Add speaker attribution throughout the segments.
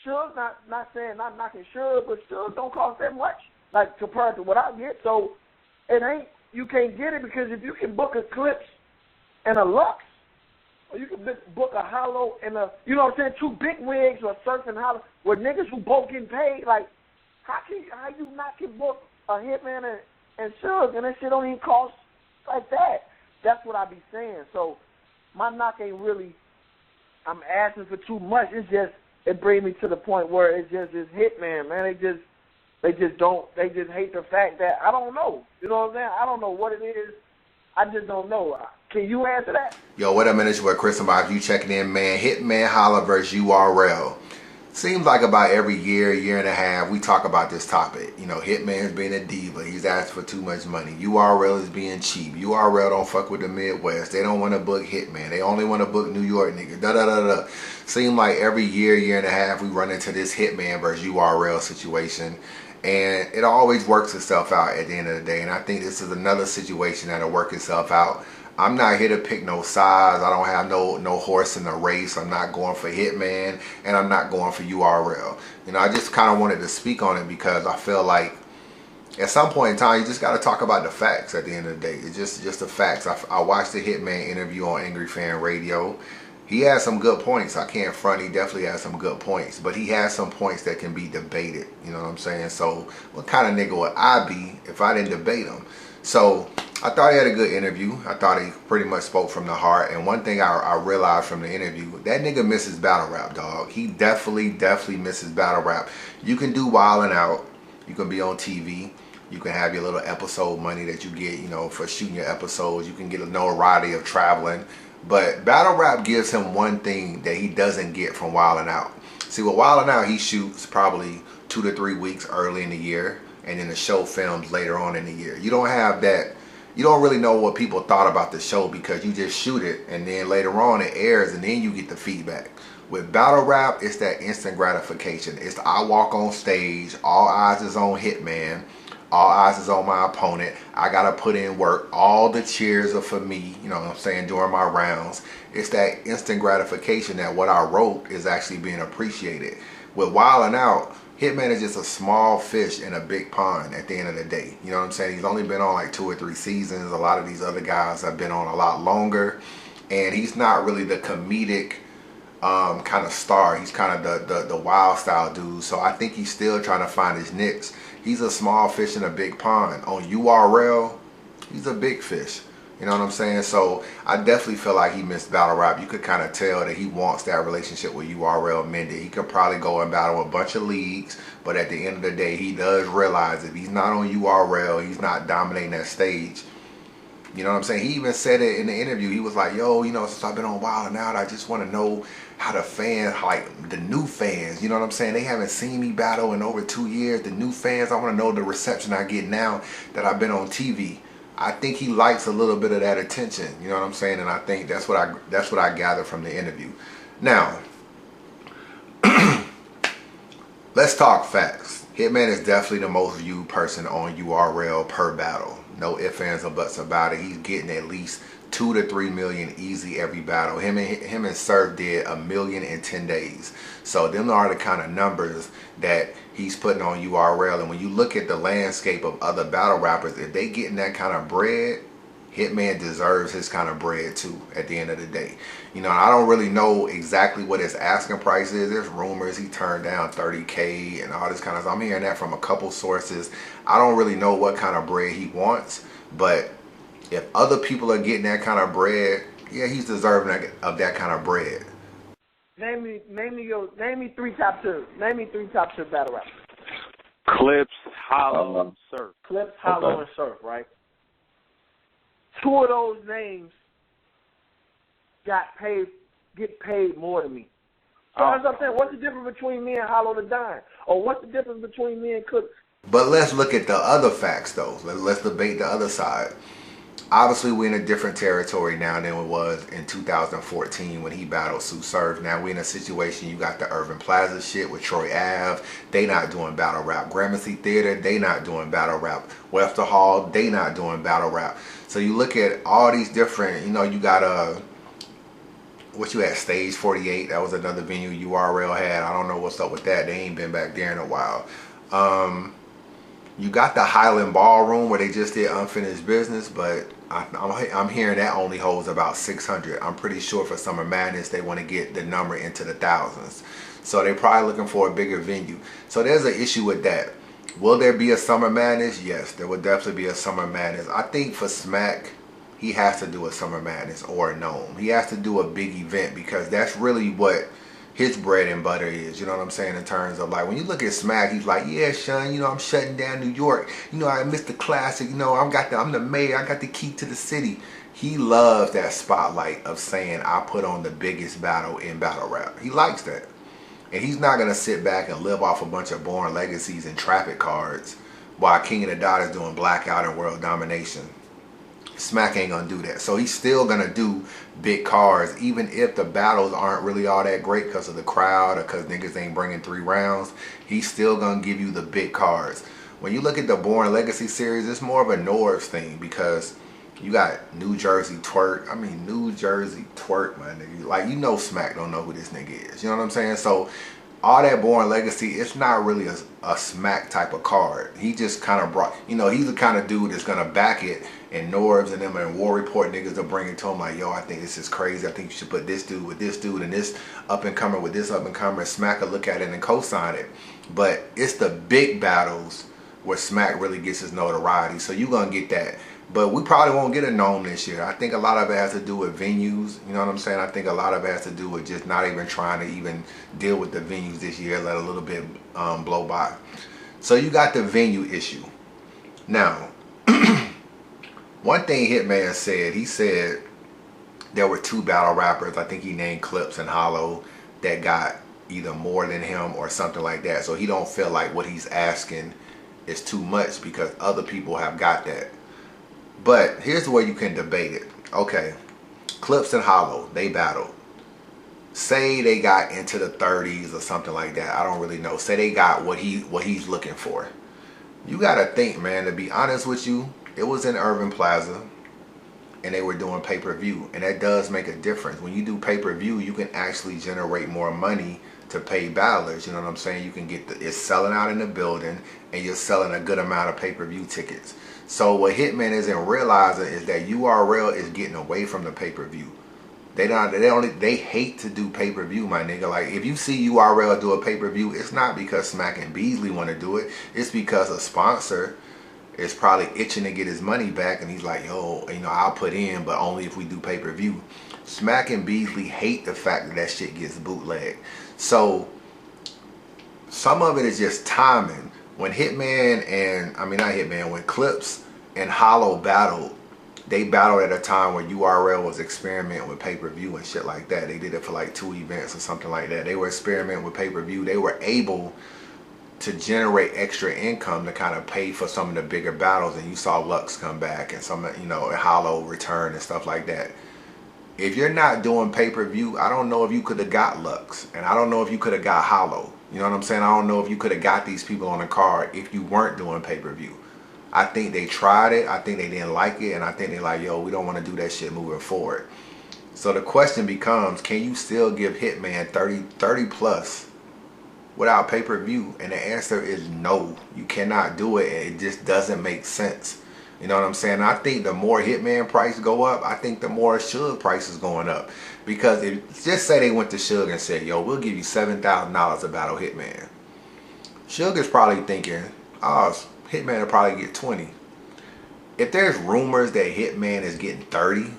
Speaker 1: Suge, not saying not knocking Suge, but Suge don't cost that much, like compared to what I get. So it ain't, you can't get it, because if you can book a Clips and a Lux, or you can book a Hollow and a, you know what I'm saying, 2 big wigs or Surf and Hollow, with niggas who both getting paid, like, how you not can book a Hitman and Suge, and that shit don't even cost like that? That's what I be saying. So my knock ain't really, I'm asking for too much. It's just, it brings me to the point where it's just this Hitman, man. They just hate the fact that, I don't know. You know what I'm saying? I don't know what it is. I just don't know. Can you answer that?
Speaker 2: Yo, what up, man? It's your boy Chris. If you checking in, man. Hitman Holla versus URL. Seems like about every year and a half, we talk about this topic. You know, Hitman's being a diva. He's asked for too much money. URL is being cheap. URL don't fuck with the Midwest. They don't want to book Hitman. They only want to book New York niggas. Da-da-da-da. Seems like every year and a half, we run into this Hitman versus URL situation. And it always works itself out at the end of the day. And I think this is another situation that'll work itself out. I'm not here to pick no sides. I don't have no horse in the race. I'm not going for Hitman, and I'm not going for URL. You know, I just kind of wanted to speak on it because I feel like at some point in time, you just got to talk about the facts at the end of the day. It's just the facts. I watched the Hitman interview on Angry Fan Radio. He has some good points. I can't front. He definitely has some good points. But he has some points that can be debated. You know what I'm saying? So what kind of nigga would I be if I didn't debate him? So I thought he had a good interview. I thought he pretty much spoke from the heart. And one thing I realized from the interview, that nigga misses battle rap, dog. He definitely misses battle rap. You can do Wildin' Out. You can be on TV. You can have your little episode money that you get, you know, for shooting your episodes. You can get a notoriety of traveling. But battle rap gives him one thing that he doesn't get from Wildin' Out. See, with Wildin' Out, he shoots probably 2 to 3 weeks early in the year. And then the show films later on in the year. You don't have that. You don't really know what people thought about the show because you just shoot it and then later on it airs and then you get the feedback. With battle rap, it's that instant gratification. It's I walk on stage, all eyes is on Hitman, all eyes is on my opponent. I gotta put in work. All the cheers are for me, you know what I'm saying, during my rounds. It's that instant gratification that what I wrote is actually being appreciated. With Wildin' Out, Hitman is just a small fish in a big pond at the end of the day. You know what I'm saying? He's only been on like 2 or 3 seasons. A lot of these other guys have been on a lot longer. And he's not really the comedic kind of star. He's kind of the wild style dude. So I think he's still trying to find his niche. He's a small fish in a big pond. On URL, he's a big fish. You know what I'm saying? So I definitely feel like he missed battle rap. You could kind of tell that he wants that relationship with URL mended. He could probably go and battle a bunch of leagues, but at the end of the day, he does realize if he's not on URL, he's not dominating that stage. You know what I'm saying? He even said it in the interview. He was like, yo, you know, since I've been on Wild 'N Out, I just want to know how the fans, like the new fans, you know what I'm saying? They haven't seen me battle in over 2 years. The new fans, I want to know the reception I get now that I've been on TV. I think he likes a little bit of that attention, you know what I'm saying? And I think that's what I gathered from the interview. Now, let's talk facts. Hitman is definitely the most viewed person on URL per battle. No ifs, ands, or buts about it. He's getting at least 2 to 3 million easy every battle. Him and Surf did 1 million in 10 days. So them are the kind of numbers that he's putting on URL. And when you look at the landscape of other battle rappers, if they getting that kind of bread, Hitman deserves his kind of bread too at the end of the day. You know, I don't really know exactly what his asking price is. There's rumors he turned down 30K and all this kind of stuff. I'm hearing that from a couple sources. I don't really know what kind of bread he wants, but if other people are getting that kind of bread, yeah, he's deserving of that kind of bread.
Speaker 1: Name me 3 top 2. Name me 3 top 2 battle rappers.
Speaker 3: Clips, Hollow, and Surf.
Speaker 1: Clips, Hollow, and Surf, right? 2 of those names get paid more than me. So as I'm saying, what's the difference between me and Hollow the Dime? Or what's the difference between me and Clips?
Speaker 2: But let's look at the other facts though. Let's debate the other side. Obviously, we're in a different territory now than it was in 2014 when he battled Sue Surf. Now we're in a situation, you got the Irving Plaza shit with Troy Ave. They not doing battle rap. Gramercy Theater, they not doing battle rap. Webster Hall, they not doing battle rap. So you look at all these different, you know, you got what you had, Stage 48. That was another venue URL had. I don't know what's up with that. They ain't been back there in a while. You got the Highland Ballroom where they just did Unfinished Business, but I'm hearing that only holds about 600. I'm pretty sure for Summer Madness they want to get the number into the thousands. So they're probably looking for a bigger venue. So there's an issue with that. Will there be a Summer Madness? Yes, there will definitely be a Summer Madness. I think for Smack, he has to do a Summer Madness or a Gnome. He has to do a big event because that's really what his bread and butter is. You know what I'm saying? In terms of like, when you look at Smack, he's like, yeah, Sean, you know, I'm shutting down New York. You know, I missed the classic. You know, I'm the mayor. I got the key to the city. He loves that spotlight of saying, I put on the biggest battle in battle rap. He likes that. And he's not going to sit back and live off a bunch of Born Legacies and traffic cards while King of the Dot is doing Blackout and World Domination. Smack ain't going to do that. So he's still going to do big cards, even if the battles aren't really all that great because of the crowd or because niggas ain't bringing 3 rounds. He's still going to give you the big cards. When you look at the Born Legacy series, it's more of a Norbs thing because you got New Jersey Twerk. I mean, New Jersey Twerk, my nigga. Like, you know Smack don't know who this nigga is. You know what I'm saying? So all that Born Legacy, it's not really a Smack type of card. He just kind of brought, you know, he's the kind of dude that's going to back it, and Norbs and them and War Report niggas will bring it to him like, yo, I think this is crazy. I think you should put this dude with this dude and this up-and-comer with this up-and-comer. Smack will look at it and co-sign it. But it's the big battles where Smack really gets his notoriety. So you're going to get that. But we probably won't get a Gnome this year. I think a lot of it has to do with venues. You know what I'm saying? I think a lot of it has to do with just not even trying to even deal with the venues this year. Let a little bit blow by. So you got the venue issue. Now, one thing Hitman said, he said there were 2 battle rappers, I think he named Clips and Hollow, that got either more than him or something like that. So he don't feel like what he's asking is too much because other people have got that. But here's where you can debate it. Okay, Clips and Hollow, they battled. Say they got into the 30s or something like that. I don't really know. Say they got what he's looking for. You gotta think, man, to be honest with you, it was in Irving Plaza and they were doing pay-per-view, and that does make a difference. When you do pay-per-view, you can actually generate more money to pay battlers. You know what I'm saying? You can get it's selling out in the building and you're selling a good amount of pay-per-view tickets. So what Hitman isn't realizing is that URL is getting away from the pay-per-view. They hate to do pay-per-view, my nigga. Like, if you see URL do a pay-per-view, it's not because Smack and Beasley want to do it. It's because a sponsor is probably itching to get his money back, and he's like, yo, you know, I'll put in, but only if we do pay-per-view. Smack and Beasley hate the fact that that shit gets bootlegged. So some of it is just timing. When Hitman and, I mean not Hitman, when Clips and Hollow battled, they battled at a time where URL was experimenting with pay-per-view and shit like that. They did it for like 2 events or something like that. They were experimenting with pay-per-view. They were able to generate extra income to kind of pay for some of the bigger battles, and you saw Lux come back and some, you know, Hollow return and stuff like that. If you're not doing pay-per-view, I don't know if you could have got Lux, and I don't know if you could have got Hollow. You know what I'm saying? I don't know if you could have got these people on the card if you weren't doing pay-per-view. I think they tried it. I think they didn't like it. And I think they're like, yo, we don't want to do that shit moving forward. So the question becomes, can you still give Hitman 30 plus without pay-per-view? And the answer is no. You cannot do it. It just doesn't make sense. You know what I'm saying? I think the more Hitman price go up, I think the more Suge price is going up. Because if, just say they went to Suge and said, yo, we'll give you $7,000 to battle Hitman. Suge is probably thinking, oh, Hitman will probably get 20. If there's rumors that Hitman is getting 30,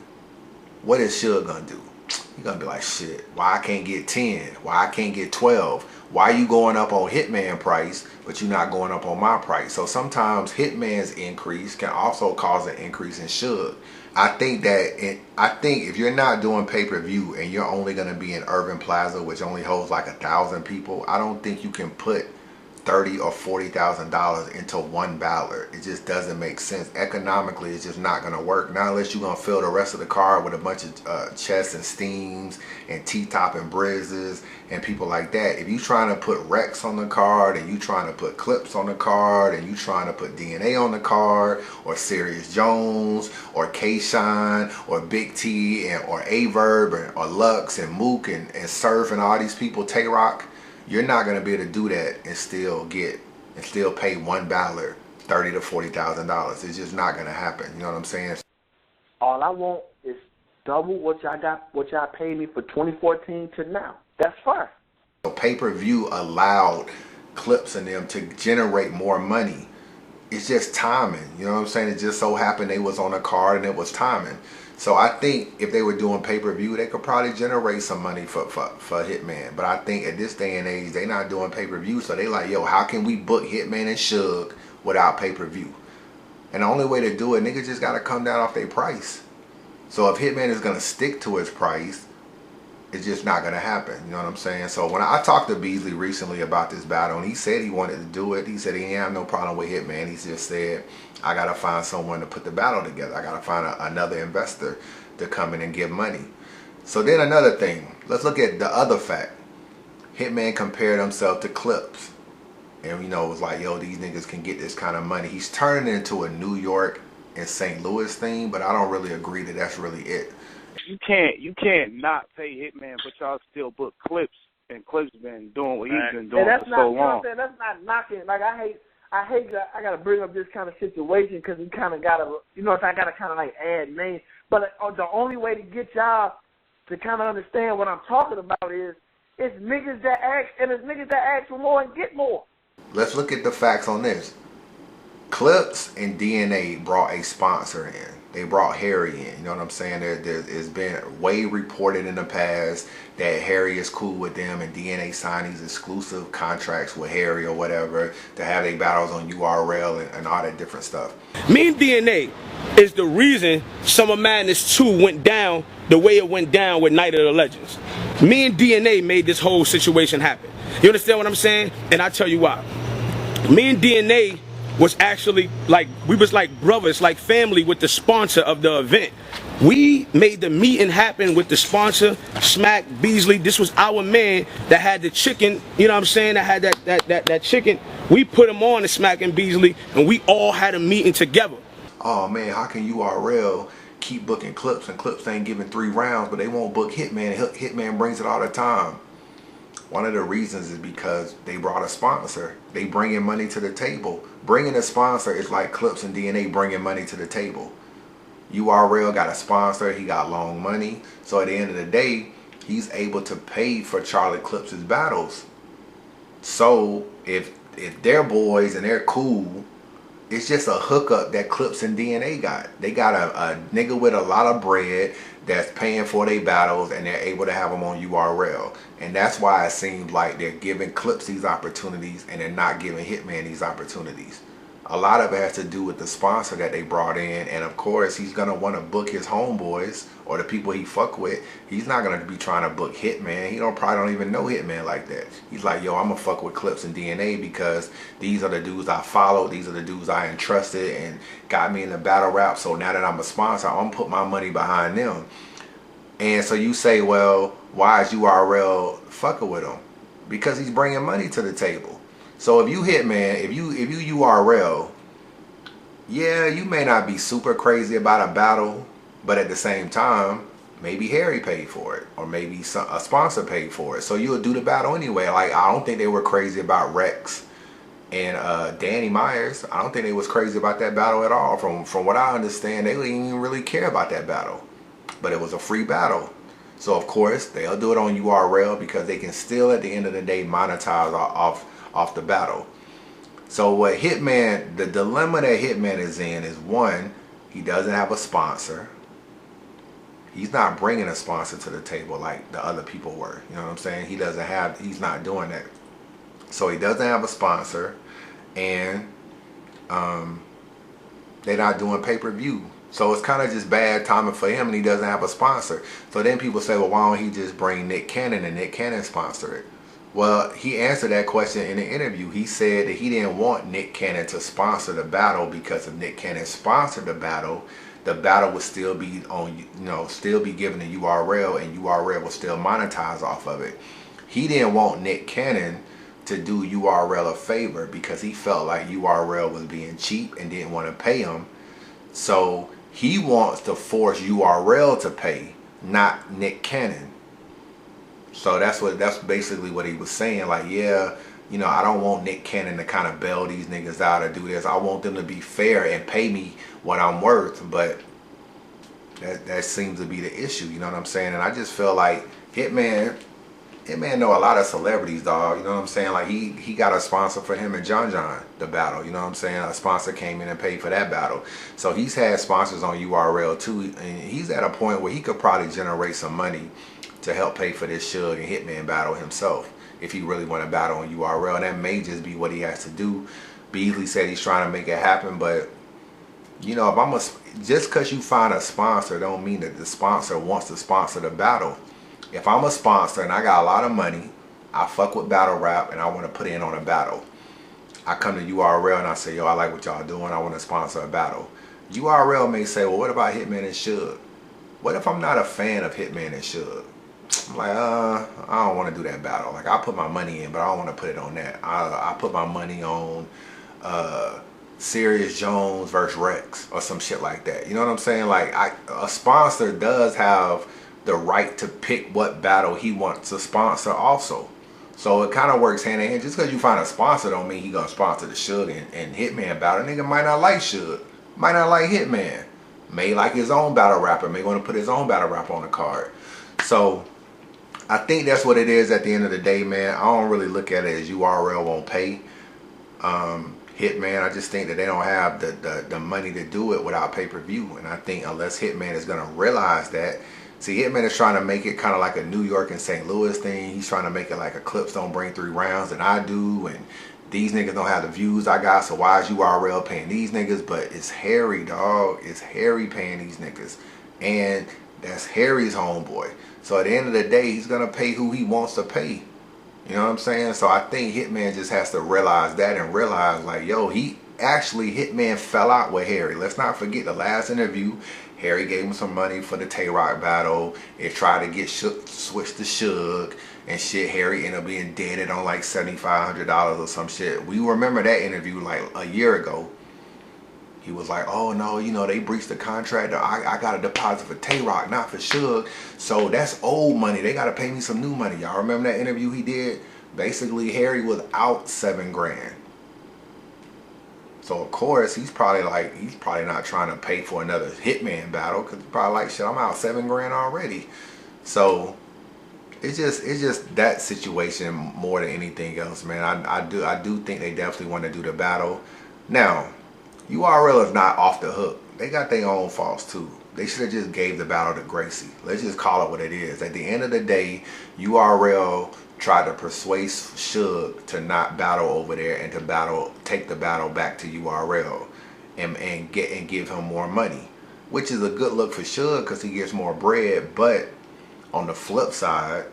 Speaker 2: what is Suge gonna do? He's gonna be like, shit, why I can't get 10? Why I can't get 12? Why you going up on Hitman price, but you're not going up on my price? So sometimes Hitman's increase can also cause an increase in Suge. I think if you're not doing pay-per-view and you're only gonna be in Irving Plaza, which only holds like 1,000 people, I don't think you can put $30,000 or $40,000 into one battler. It just doesn't make sense. Economically, it's just not going to work. Not unless you're going to fill the rest of the card with a bunch of chests and steams and T-top and brizzes and people like that. If you're trying to put Rex on the card and you trying to put Clips on the card and you trying to put DNA on the card, or Sirius Jones or K-Shine or Big T or Averb or Lux and Mook and Surf and all these people, Tay-Rock, you're not going to be able to do that and still pay one battler $30,000 to $40,000. It's just not going to happen. You know what I'm saying?
Speaker 1: All I want is double what y'all paid me for 2014 to now. That's fine.
Speaker 2: So pay-per-view allowed Clips and them to generate more money. It's just timing. You know what I'm saying? It just so happened they was on a card and it was timing. So I think if they were doing pay-per-view, they could probably generate some money for Hitman. But I think at this day and age, they not doing pay-per-view. So they like, yo, how can we book Hitman and Suge without pay-per-view? And the only way to do it, niggas just got to come down off their price. So if Hitman is going to stick to his price, it's just not going to happen. You know what I'm saying? So when I talked to Beasley recently about this battle, and he said he wanted to do it. He said he didn't have no problem with Hitman. He just said, I got to find someone to put the battle together. I got to find another investor to come in and give money. So then another thing. Let's look at the other fact. Hitman compared himself to Clips. And, you know, it was like, yo, these niggas can get this kind of money. He's turning it into a New York and St. Louis thing, but I don't really agree that that's really it.
Speaker 3: You can't not pay Hitman, but y'all still book Clips, and Clips been doing what he's been doing for so long.
Speaker 1: That's not knocking. Like I gotta bring up this kind of situation because we kind of gotta, you know, I gotta kind of like add names. But the only way to get y'all to kind of understand what I'm talking about is it's niggas that ask, and it's niggas that ask for more and get more.
Speaker 2: Let's look at the facts on this. Clips and DNA brought a sponsor in. They brought Harry in. You know what I'm saying? There's been way reported in the past that Harry is cool with them and DNA signed these exclusive contracts with Harry or whatever to have their battles on URL and all that different stuff.
Speaker 4: Me and DNA is the reason Summer Madness 2 went down the way it went down with Night of the Legends. Me and DNA made this whole situation happen. You understand what I'm saying? And I'll tell you why. Me and DNA was actually like, we was like brothers, like family with the sponsor of the event. We made the meeting happen with the sponsor, Smack Beasley. This was our man that had the chicken, you know what I'm saying, that had that chicken. We put him on to Smack and Beasley, and we all had a meeting together.
Speaker 2: Oh man, how can URL keep booking Clips and Clips ain't giving 3 rounds, but they won't book Hitman? Hitman brings it all the time. One of the reasons is because they brought a sponsor. They bringing money to the table. Bringing a sponsor is like Clips and DNA bringing money to the table. URL got a sponsor. He got long money. So at the end of the day, he's able to pay for Charlie Clips' battles. So if they're boys and they're cool, it's just a hookup that Clips and DNA got. They got a nigga with a lot of bread that's paying for their battles, and they're able to have them on URL. And that's why it seems like they're giving Clips these opportunities and they're not giving Hitman these opportunities. A lot of it has to do with the sponsor that they brought in, and of course he's gonna want to book his homeboys or the people he fuck with. He's not gonna be trying to book Hitman. He probably don't even know Hitman like that. He's like, yo, I'm gonna fuck with Clips and DNA because these are the dudes I followed, these are the dudes I entrusted and got me in the battle rap. So now that I'm a sponsor, I'm gonna put my money behind them. And so you say, well, why is URL fucking with him? Because he's bringing money to the table. So if you Hitman, if you URL, yeah, you may not be super crazy about a battle, but at the same time, maybe Harry paid for it, or maybe a sponsor paid for it. So you'll do the battle anyway. Like, I don't think they were crazy about Rex and Danny Myers. I don't think they was crazy about that battle at all. From what I understand, they didn't even really care about that battle. But it was a free battle. So of course, they'll do it on URL because they can still, at the end of the day, monetize off the battle. So what Hitman, the dilemma that Hitman is in is, one, he doesn't have a sponsor. He's not bringing a sponsor to the table like the other people were. You know what I'm saying? He's not doing that. So he doesn't have a sponsor, and they're not doing pay-per-view. So it's kind of just bad timing for him, and he doesn't have a sponsor. So then people say, well, why don't he just bring Nick Cannon and Nick Cannon sponsor it? Well, he answered that question in the interview. He said that he didn't want Nick Cannon to sponsor the battle because if Nick Cannon sponsored the battle would still be on, still be given a URL, and URL will still monetize off of it. He didn't want Nick Cannon to do URL a favor because he felt like URL was being cheap and didn't want to pay him. So he wants to force URL to pay, not Nick Cannon. So that's basically what he was saying. Like, yeah, I don't want Nick Cannon to kind of bail these niggas out or do this. I want them to be fair and pay me what I'm worth. But that seems to be the issue. You know what I'm saying? And I just feel like Hitman know a lot of celebrities, dog. You know what I'm saying? Like he got a sponsor for him and John the battle. You know what I'm saying? A sponsor came in and paid for that battle. So he's had sponsors on URL too, and he's at a point where he could probably generate some money to help pay for this Suge and Hitman battle himself if he really want to battle on URL. And that may just be what he has to do. Beasley said he's trying to make it happen, but if just because you find a sponsor don't mean that the sponsor wants to sponsor the battle. If I'm a sponsor and I got a lot of money, I fuck with battle rap and I want to put in on a battle, I come to URL and I say, yo, I like what y'all doing, I want to sponsor a battle. URL may say, well, what about Hitman and Suge? What if I'm not a fan of Hitman and Suge? I'm like, I don't want to do that battle. Like, I put my money in, but I don't want to put it on that. I put my money on Sirius Jones versus Rex or some shit like that. You know what I'm saying? Like, a sponsor does have the right to pick what battle he wants to sponsor also. So it kind of works hand in hand. Just because you find a sponsor don't mean he gonna sponsor the Suge and Hitman battle. Nigga might not like Suge, might not like Hitman, may like his own battle rapper, may want to put his own battle rapper on the card. So I think that's what it is at the end of the day, man. I don't really look at it as URL won't pay Hitman. I just think that they don't have the money to do it without pay-per-view. And I think unless Hitman is going to realize that. See, Hitman is trying to make it kind of like a New York and St. Louis thing. He's trying to make it like a Clips don't bring 3 rounds and I do. And these niggas don't have the views I got, so why is URL paying these niggas? But it's Harry, dog. It's Harry paying these niggas. And that's Harry's homeboy. So at the end of the day, he's going to pay who he wants to pay. You know what I'm saying? So I think Hitman just has to realize that and realize, like, yo, Hitman fell out with Harry. Let's not forget the last interview. Harry gave him some money for the Tay-Rock battle. It tried to get switched to Suge and shit. Harry ended up being deaded on like $7,500 or some shit. We remember that interview like a year ago. He was like, oh no, they breached the contract. I got a deposit for Tay-Rock, not for Suge. So that's old money. They got to pay me some new money. Y'all remember that interview he did? Basically, Harry was out $7 grand. So of course, he's probably not trying to pay for another Hitman battle because he's probably like, shit, I'm out $7 grand already. So it's just that situation more than anything else, man. I do think they definitely want to do the battle. Now, URL is not off the hook. They got their own faults too. They should have just gave the battle to Gracie. Let's just call it what it is. At the end of the day, URL tried to persuade Suge to not battle over there and to take the battle back to URL and give him more money, which is a good look for Suge because he gets more bread. But on the flip side,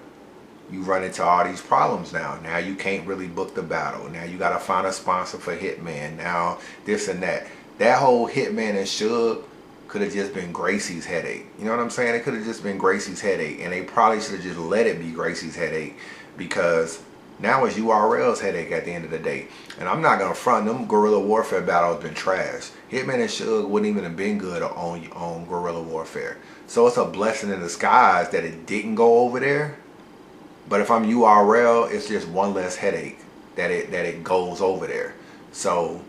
Speaker 2: you run into all these problems now. Now you can't really book the battle. Now you got to find a sponsor for Hitman. Now this and that. That whole Hitman and Suge could have just been Gracie's headache. You know what I'm saying? It could have just been Gracie's headache. And they probably should have just let it be Gracie's headache because now it's URL's headache at the end of the day. And I'm not going to front. Them guerrilla warfare battles been trash. Hitman and Suge wouldn't even have been good on guerrilla warfare. So it's a blessing in disguise that it didn't go over there. But if I'm URL, it's just one less headache that it goes over there. So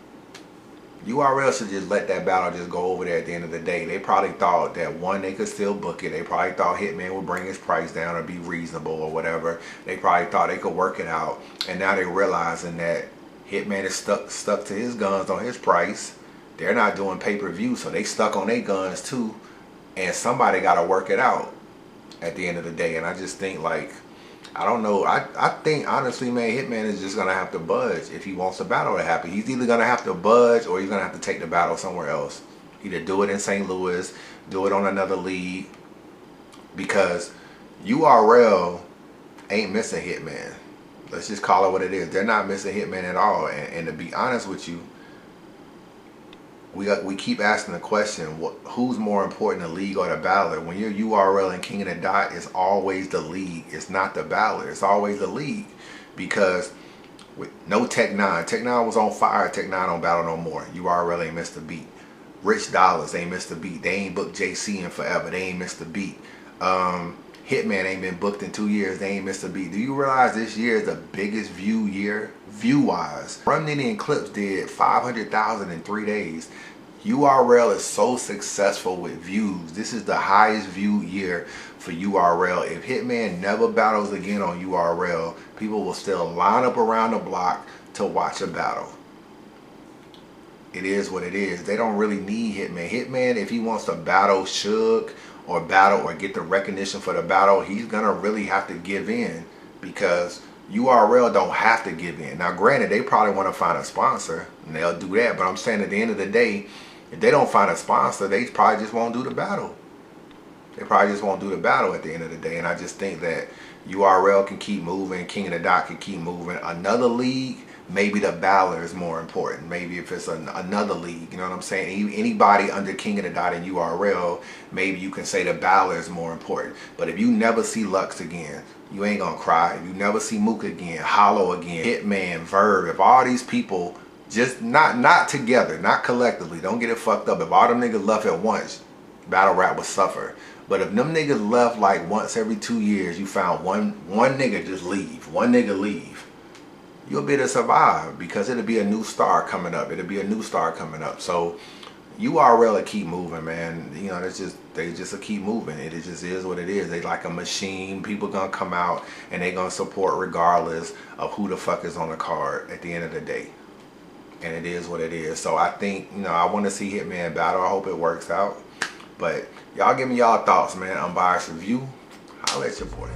Speaker 2: URL should just let that battle just go over there at the end of the day. They probably thought that they could still book it. They probably thought Hitman would bring his price down or be reasonable or whatever. They probably thought they could work it out. And now they're realizing that Hitman is stuck to his guns on his price. They're not doing pay-per-view, so they stuck on their guns too. And somebody got to work it out at the end of the day. And I just think, like, I don't know. I think, honestly, man, Hitman is just going to have to budge if he wants the battle to happen. He's either going to have to budge or he's going to have to take the battle somewhere else. Either do it in St. Louis, do it on another league. Because URL ain't missing Hitman. Let's just call it what it is. They're not missing Hitman at all. And to be honest with you, we keep asking the question, who's more important, the league or the battler? When you're URL and King of the Dot, it's always the league. It's not the battler. It's always the league. Because with no Tech 9. Tech 9 was on fire. Tech 9 don't battle no more. URL ain't missed a beat. Rich Dollars ain't missed a beat. They ain't booked JC in forever. They ain't missed a beat. Hitman ain't been booked in 2 years. They ain't missed a beat. Do you realize this year is the biggest view year, view-wise? Run Nitty and Clips did 500,000 in 3 days. URL is so successful with views. This is the highest viewed year for URL. If Hitman never battles again on URL, people will still line up around the block to watch a battle. It is what it is. They don't really need Hitman. Hitman, if he wants to battle Suge or battle or get the recognition for the battle, he's gonna really have to give in, because URL don't have to give in. Now granted, they probably want to find a sponsor and they'll do that, but I'm saying at the end of the day, if they don't find a sponsor, they probably just won't do the battle. They probably just won't do the battle at the end of the day. And I just think that URL can keep moving, King of the Dot can keep moving. Another league, maybe the battler is more important. Maybe if it's another league, you know what I'm saying? Anybody under King of the Dot and URL, maybe you can say the battler is more important. But if you never see Lux again, you ain't gonna cry. If you never see Mook again, Hollow again, Hitman, Verb, if all these people just not together, not collectively, don't get it fucked up. If all them niggas left at once, battle rap would suffer. But if them niggas left like once every 2 years, you found one nigga just leave, one nigga leave, you'll be able to survive, because it'll be a new star coming up. It'll be a new star coming up. So URL will keep moving, man. You know, they just keep moving. It just is what it is. They like a machine. People gonna come out and they gonna support regardless of who the fuck is on the card at the end of the day. And it is what it is. So I think, you know, I want to see Hitman battle. I hope it works out. But y'all give me y'all thoughts, man. Unbiased review. Holla at your boy.